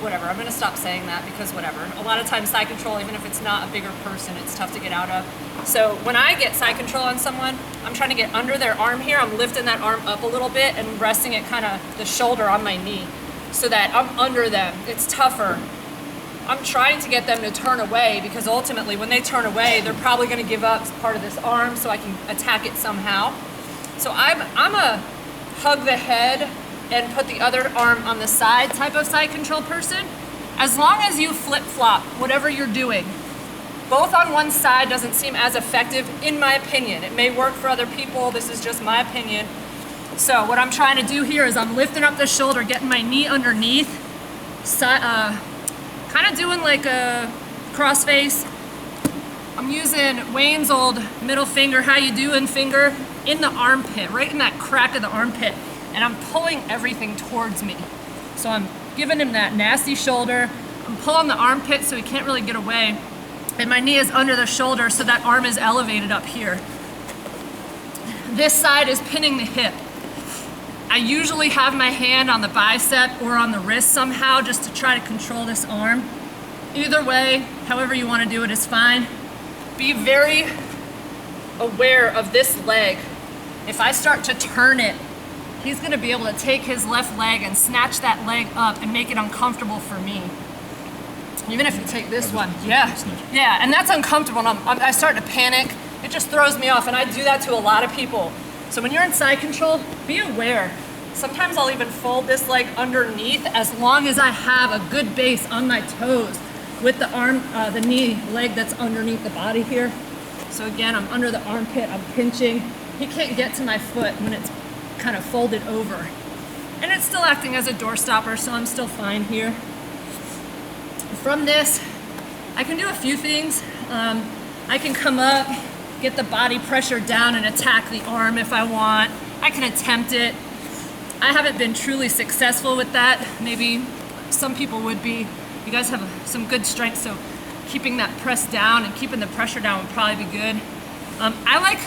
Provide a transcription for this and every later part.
whatever. I'm gonna stop saying that because whatever. A lot of times side control, even if it's not a bigger person, it's tough to get out of. So when I get side control on someone, I'm trying to get under their arm here. I'm lifting that arm up a little bit and resting it kind of the shoulder on my knee so that I'm under them. It's tougher. I'm trying to get them to turn away because ultimately when they turn away, they're probably gonna give up part of this arm so I can attack it somehow. So I'm a hug the head and put the other arm on the side type of side control person. As long as you flip-flop whatever you're doing, both on one side doesn't seem as effective in my opinion. It may work for other people, this is just my opinion. So what I'm trying to do here is I'm lifting up the shoulder, getting my knee underneath, kind of doing like a crossface. I'm using Wayne's old middle finger, how you doing finger, in the armpit, right in that crack of the armpit. And I'm pulling everything towards me. So I'm giving him that nasty shoulder. I'm pulling the armpit so he can't really get away. And my knee is under the shoulder so that arm is elevated up here. This side is pinning the hip. I usually have my hand on the bicep or on the wrist somehow just to try to control this arm. Either way, however you want to do it is fine. Be very aware of this leg. If I start to turn it, he's gonna be able to take his left leg and snatch that leg up and make it uncomfortable for me. Even if you take this one, yeah, and that's uncomfortable. And I start to panic. It just throws me off, and I do that to a lot of people. So when you're in side control, be aware. Sometimes I'll even fold this leg underneath as long as I have a good base on my toes with the arm, the knee leg that's underneath the body here. So again, I'm under the armpit, I'm pinching. He can't get to my foot when it's kind of folded over. And it's still acting as a door stopper, so I'm still fine here. From this, I can do a few things. I can come up, get the body pressure down and attack the arm if I want. I can attempt it. I haven't been truly successful with that. Maybe some people would be. You guys have some good strength, so keeping that press down and keeping the pressure down would probably be good. I like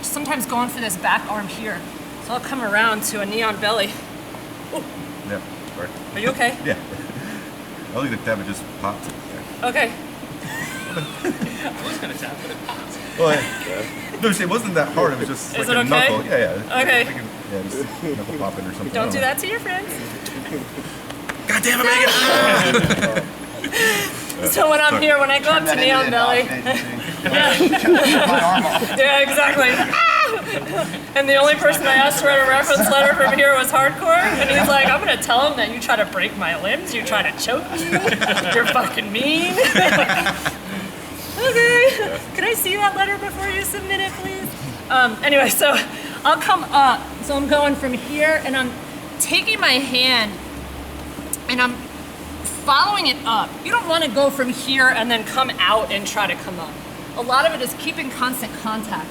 sometimes going for this back arm here. So I'll come around to a knee on belly. Ooh. Yeah, sorry. Are you okay? Yeah. I only think that would just pop. Okay. I was gonna tap, but it popped. Well, yeah. No, it wasn't that hard. It was just Is like it a okay? knuckle. Yeah. Okay. Yeah, just knuckle popping or something. Don't do that to your friends. God damn it, Megan! So when I'm here, when I go up to knee on belly. Yeah, exactly. And the only person I asked to write a reference letter from here was Hardcore, and he's like, I'm gonna tell him that you try to break my limbs, you try to choke me, you're fucking mean. Okay, can I see that letter before you submit it, please? Anyway, so I'll come up. So I'm going from here, and I'm taking my hand, and I'm following it up. You don't want to go from here and then come out and try to come up. A lot of it is keeping constant contact.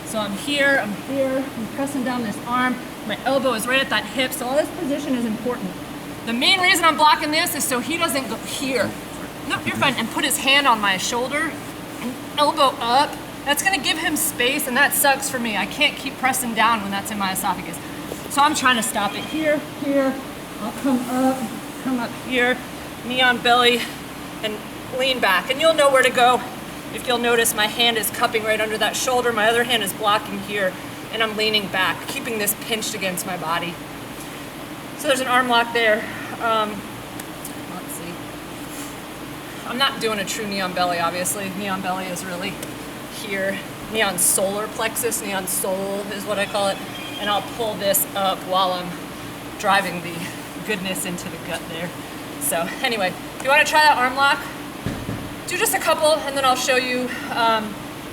So I'm here, I'm pressing down this arm. My elbow is right at that hip, so all this position is important. The main reason I'm blocking this is so he doesn't go here. No, you're fine. And put his hand on my shoulder and elbow up. That's gonna give him space, and that sucks for me. I can't keep pressing down when that's in my esophagus. So I'm trying to stop it here. I'll come up here, knee on belly, and lean back. And you'll know where to go. If you'll notice, my hand is cupping right under that shoulder, my other hand is blocking here, and I'm leaning back, keeping this pinched against my body. So there's an arm lock there. Let's see. I'm not doing a true knee on belly, obviously. Knee on belly is really here. Knee on solar plexus, knee on soul is what I call it. And I'll pull this up while I'm driving the goodness into the gut there. So anyway, if you want to try that arm lock, do just a couple, and then I'll show you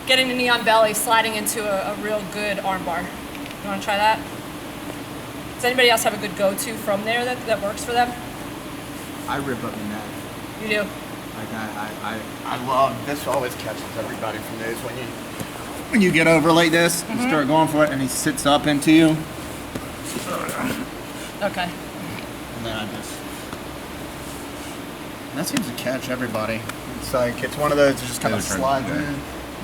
getting the knee on belly, sliding into a real good arm bar. You want to try that? Does anybody else have a good go-to from there that works for them? I rip up the neck. You do? Like I love, this always catches everybody from this. When you get over like this, and start going for it, and he sits up into you. Okay. And then that seems to catch everybody. It's like, it's one of those that just kind of slides in.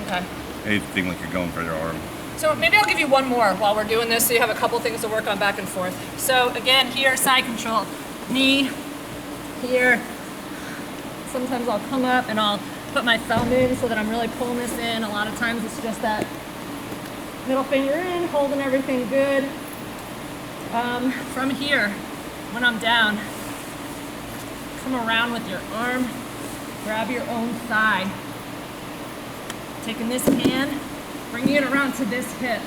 Okay. Anything like you're going for their arm. So maybe I'll give you one more while we're doing this so you have a couple things to work on back and forth. So again, here, side control. Knee, here. Sometimes I'll come up and I'll put my thumb in so that I'm really pulling this in. A lot of times it's just that middle finger in, holding everything good. From here, when I'm down, come around with your arm, grab your own thigh. Taking this hand, bringing it around to this hip.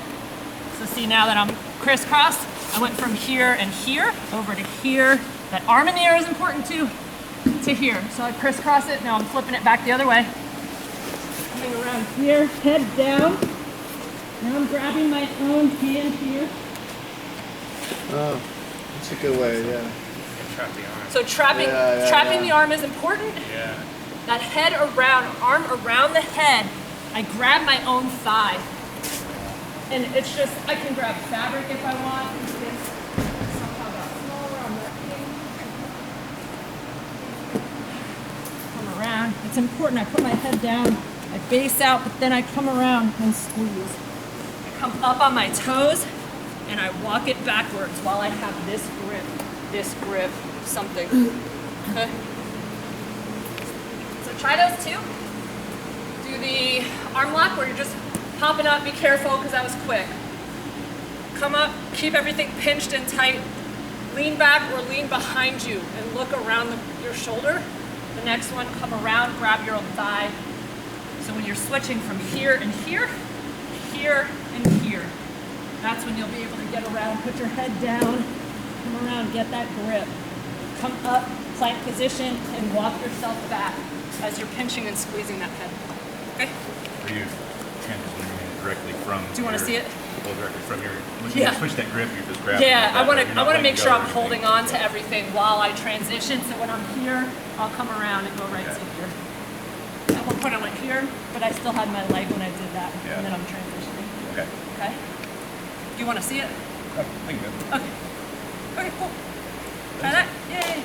So see, now that I'm crisscross, I went from here and here over to here. That arm in the air is important too, to here. So I crisscross it, now I'm flipping it back the other way. Coming around here, head down. Now I'm grabbing my own hand here. Oh, that's a good way, yeah. Trap the arm. So trapping the arm is important. Yeah. That head around, arm around the head, I grab my own thigh. And it's just, I can grab fabric if I want. It's somehow got smaller on that thing. Come around. It's important. I put my head down, I base out, but then I come around and squeeze. I come up on my toes and I walk it backwards while I have this grip, something. Okay. So try those two. Do the arm lock where you're just popping up, be careful because that was quick. Come up, keep everything pinched and tight. Lean back or lean behind you and look around your shoulder. The next one, come around, grab your own thigh. So when you're switching from here and here, here and here, that's when you'll be able to get around, put your head down, come around, get that grip. Come up, plank position, and walk yourself back as you're pinching and squeezing that head. Okay? For you, transitioning directly from. Do you want to see it? Go directly from your. When Yeah. you switch that grip, you just grab. Yeah, it I want like that, to. I want to letting make go sure or I'm anything. holding on to everything while I transition. So when I'm here, I'll come around and go right to here. At one point I went here, but I still had my leg when I did that, Yeah. and then I'm transitioning. Okay. Okay. Do you want to see it? Oh, thank you. Okay. Okay. Cool. Try that. Yay.